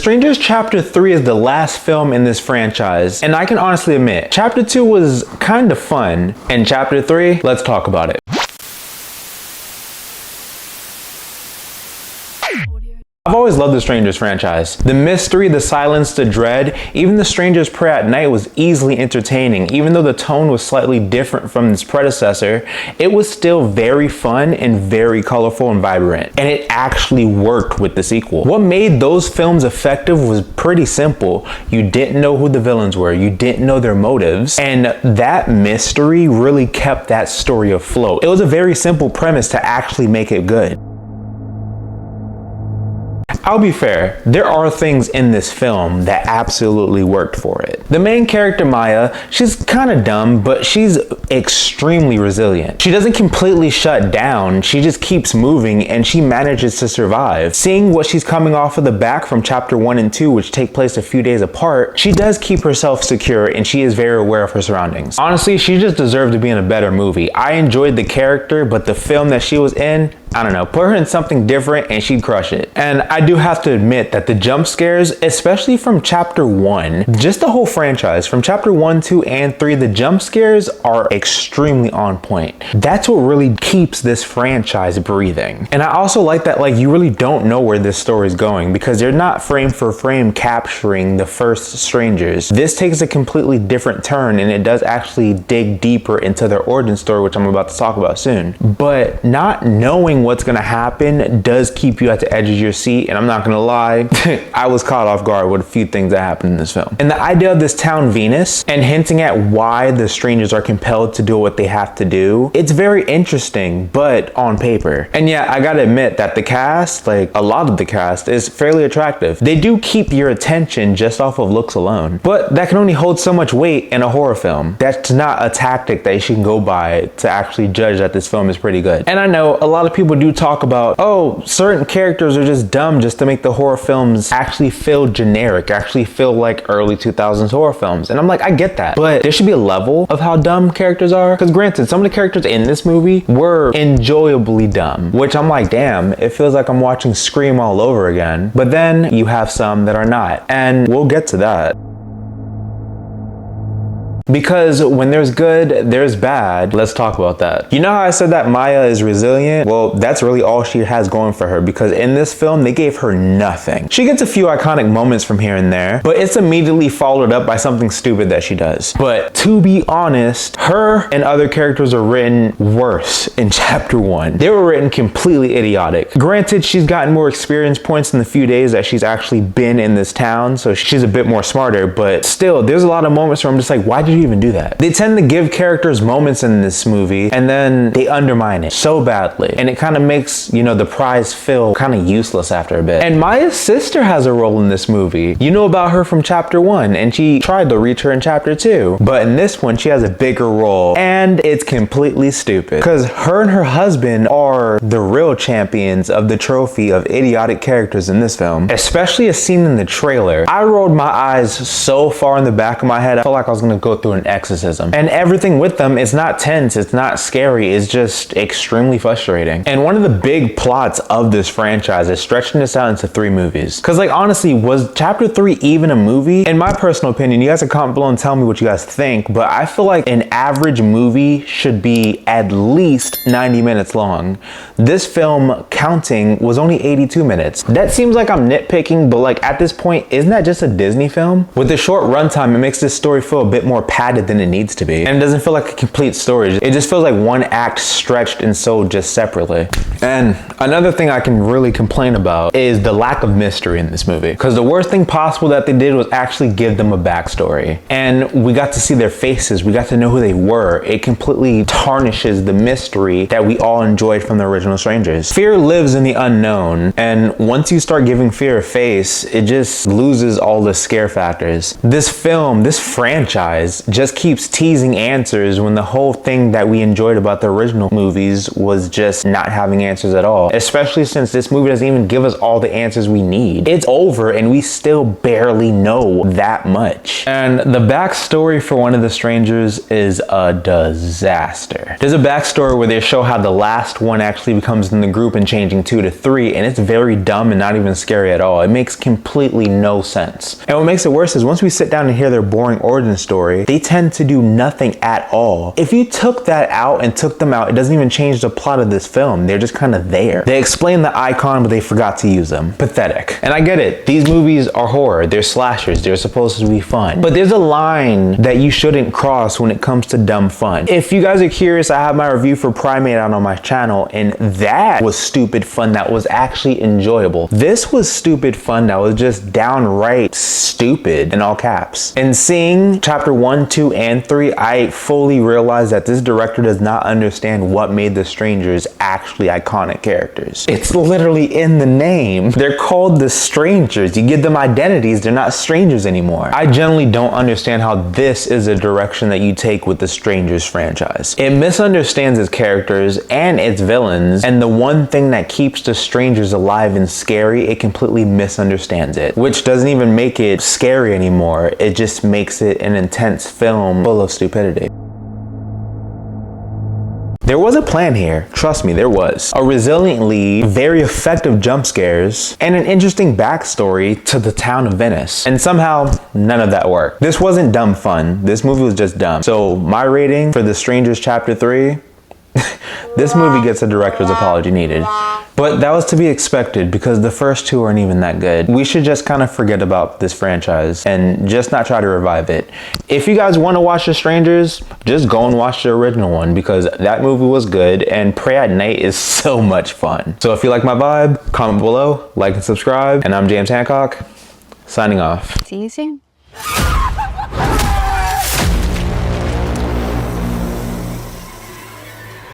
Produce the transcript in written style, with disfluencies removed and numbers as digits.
Strangers Chapter 3 is the last film in this franchise, and I can honestly admit, Chapter 2 was kind of fun, and Chapter 3, let's talk about it. I've always loved the Strangers franchise. The mystery, the silence, the dread, even the Strangers Prey at Night was easily entertaining. Even though the tone was slightly different from its predecessor, it was still very fun and very colorful and vibrant. And it actually worked with the sequel. What made those films effective was pretty simple. You didn't know who the villains were, you didn't know their motives, and that mystery really kept that story afloat. It was a very simple premise to actually make it good. I'll be fair, there are things in this film that absolutely worked for it. The main character, Maya, she's kind of dumb, but she's extremely resilient. She doesn't completely shut down, she just keeps moving and she manages to survive. Seeing what she's coming off of the back from chapter 1 and 2, which take place a few days apart, she does keep herself secure and she is very aware of her surroundings. Honestly, she just deserved to be in a better movie. I enjoyed the character, but the film that she was in, I don't know, put her in something different and she'd crush it. And I do have to admit that the jump scares, especially from chapter 1, just the whole franchise, from chapter 1, 2, and 3, the jump scares are extremely on point. That's what really keeps this franchise breathing. And I also like that, like, you really don't know where this story is going because they're not frame for frame capturing the first Strangers. This takes a completely different turn and it does actually dig deeper into their origin story, which I'm about to talk about soon. But not knowing what's gonna happen does keep you at the edge of your seat, and I'm not gonna lie, I was caught off guard with a few things that happened in this film. And the idea of this town Venus and hinting at why the Strangers are compelled to do what they have to do, it's very interesting, but on paper. And yeah, I gotta admit that the cast, like a lot of the cast, is fairly attractive. They do keep your attention just off of looks alone, but that can only hold so much weight in a horror film. That's not a tactic that you can go by to actually judge that this film is pretty good. And I know a lot of people do talk about, oh, certain characters are just dumb just to make the horror films actually feel generic, actually feel like early 2000s horror films. And I'm like, I get that, but there should be a level of how dumb characters are. Because granted, some of the characters in this movie were enjoyably dumb, which I'm like, damn, it feels like I'm watching Scream all over again. But then you have some that are not, and we'll get to that. Because when there's good, there's bad. Let's talk about that. You know how I said that Maya is resilient? Well, that's really all she has going for her, because in this film, they gave her nothing. She gets a few iconic moments from here and there, but it's immediately followed up by something stupid that she does. But to be honest, her and other characters are written worse in chapter 1. They were written completely idiotic. Granted, she's gotten more experience points in the few days that she's actually been in this town, so she's a bit more smarter, but still, there's a lot of moments where I'm just like, why did you even do that? They tend to give characters moments in this movie and then they undermine it so badly, and it kind of makes, you know, the prize feel kind of useless after a bit. And Maya's sister has a role in this movie. You know about her from chapter 1, and she tried to reach her in chapter 2, but in this one she has a bigger role, and it's completely stupid because her and her husband are the real champions of the trophy of idiotic characters in this film. Especially a scene in the trailer, I rolled my eyes so far in the back of my head, I felt like I was gonna go through an exorcism. And everything with them is not tense, it's not scary, it's just extremely frustrating. And one of the big plots of this franchise is stretching this out into 3 movies. Because, like, honestly, was chapter 3 even a movie? In my personal opinion, you guys can comment below and tell me what you guys think, but I feel like an average movie should be at least 90 minutes long. This film, counting, was only 82 minutes. That seems like I'm nitpicking, but like at this point, isn't that just a Disney film? With the short runtime, it makes this story feel a bit more padded than it needs to be, and it doesn't feel like a complete story. It just feels like one act stretched and sold just separately. And another thing I can really complain about is the lack of mystery in this movie, because the worst thing possible that they did was actually give them a backstory, and we got to see their faces, we got to know who they were. It completely tarnishes the mystery that we all enjoyed from the original Strangers. Fear lives in the unknown, and once you start giving fear a face, it just loses all the scare factors. This film, this franchise, Venice just keeps teasing answers when the whole thing that we enjoyed about the original movies was just not having answers at all. Especially since this movie doesn't even give us all the answers we need. It's over and we still barely know that much. And the backstory for one of the strangers is a disaster. There's a backstory where they show how the last one actually becomes in the group and changing 2 to 3, and it's very dumb and not even scary at all. It makes completely no sense. And what makes it worse is once we sit down and hear their boring origin story, they tend to do nothing at all. If you took that out and took them out, it doesn't even change the plot of this film. They're just kind of there. They explain the icon, but they forgot to use them. Pathetic. And I get it. These movies are horror. They're slashers. They're supposed to be fun. But there's a line that you shouldn't cross when it comes to dumb fun. If you guys are curious, I have my review for Primate out on my channel, and that was stupid fun that was actually enjoyable. This was stupid fun that was just downright stupid in all caps. And seeing chapter 1, 2, and 3, I fully realized that this director does not understand what made the Strangers actually iconic characters. It's literally in the name. They're called the Strangers. You give them identities, they're not strangers anymore. I generally don't understand how this is a direction that you take with the Strangers franchise. It misunderstands its characters and its villains, and the one thing that keeps the Strangers alive and scary, it completely misunderstands it, which doesn't even make it scary anymore. It just makes it an intense film full of stupidity. There was a plan here, trust me, there was. A resiliently very effective jump scares and an interesting backstory to the town of Venice. And somehow, none of that worked. This wasn't dumb fun, this movie was just dumb. So my rating for The Strangers Chapter 3, this movie gets a director's apology needed. But that was to be expected because the first 2 aren't even that good. We should just kind of forget about this franchise and just not try to revive it. If you guys want to watch The Strangers, just go and watch the original one because that movie was good and Pray at Night is so much fun. So if you like my vibe, comment below, like and subscribe. And I'm James Hancock, signing off. See you soon.